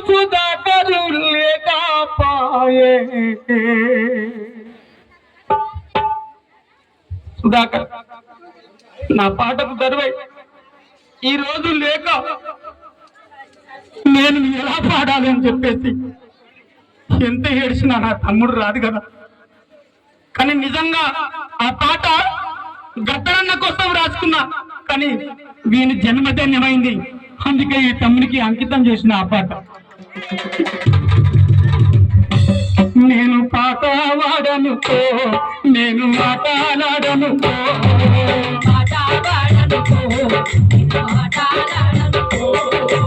సుధాకరు లేకపాయే. సుధాకర్ నా పాటకు దరువై ఈ రోజు లేక నేను ఎలా పాడాలి అని చెప్పేసి ఎంత ఏడ్చినా నా తమ్ముడు రాదు కదా. కానీ నిజంగా ఆ పాట గద్దరన్న కోసం రాసుకున్నా, కానీ వీని జన్మధన్యమైంది, అందుకే ఈ తమ్మునికి అంకితం చేసిన ఆ పాట. నేను పాట వాడనుకో, నేను మాట్లాడనుకో,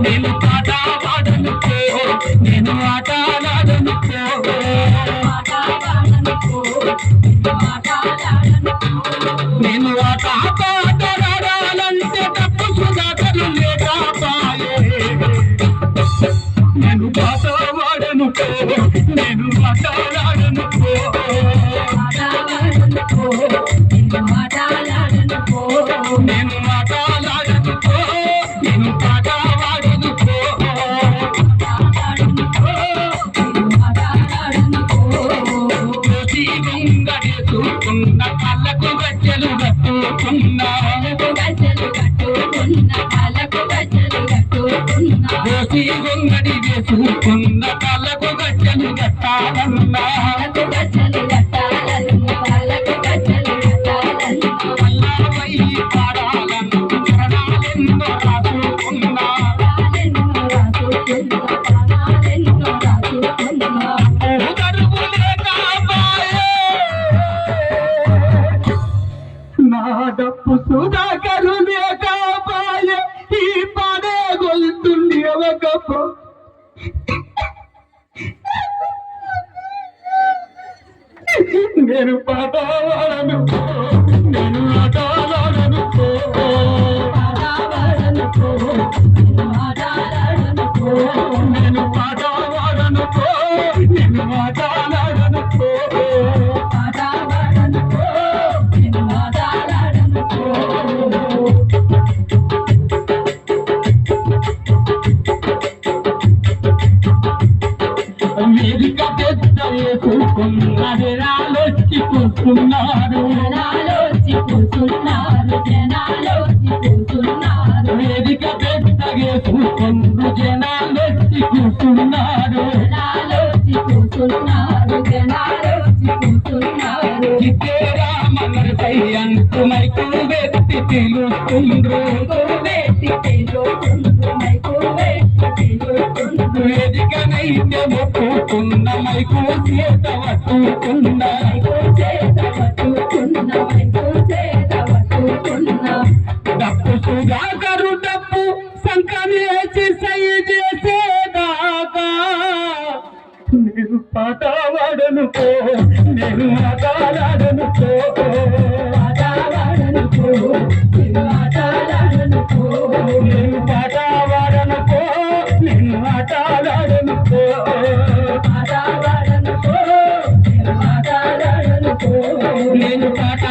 నేను పాట వాడనుకో, నేను మాట్లాడనుకో, నేను పాడాలంటే తప్పు సుధాకరు లేకపాయే. నేను పాట వాడనుకో, నేను మాట్లాడనుకో, నేను మాట్లాడనుకో, నేను పాట వాడనుకో. చూసుకున్న కళ్ళకు గజ్జలు కట్టుకున్నా, దోసి గొంగడి వేసుకున్న కళ్ళకు గజ్జలు కట్టాలన్నా, పాడాలను చరణాలెన్నో రాసుకున్నా, నా డప్పు సుధాకరు లేకపాయే. ఈ పాడే గొలుతుంది అవకపో. నేను పాట వాడనుకో, నేను ఆటలాడనుకో, నేను పాట వాడనుకో, నేను మాట్లాడనుకో, వేదిక పెద్ద వేసుకున్న జనాలొచ్చి కూర్చున్నారు, వేదిక పెద్ద వేసుకున్న జనాలొచ్చి కూర్చున్నారు, రామనరసై అంటూ మైకులు వెత్తి పిలుస్తుండ్రు, వేదిక నైతే మొక్కుకున్న మైకు చేత పట్టుకున్న, డప్పు సుధాకరు డప్పు సంకని వేసి సై చేసేదాకా నేను పాట వాడనుకో, నేను మాట్లాడనుకో, నేను పాట వాడనుకో, నేను మాట్లాడనుకో, నేను పాట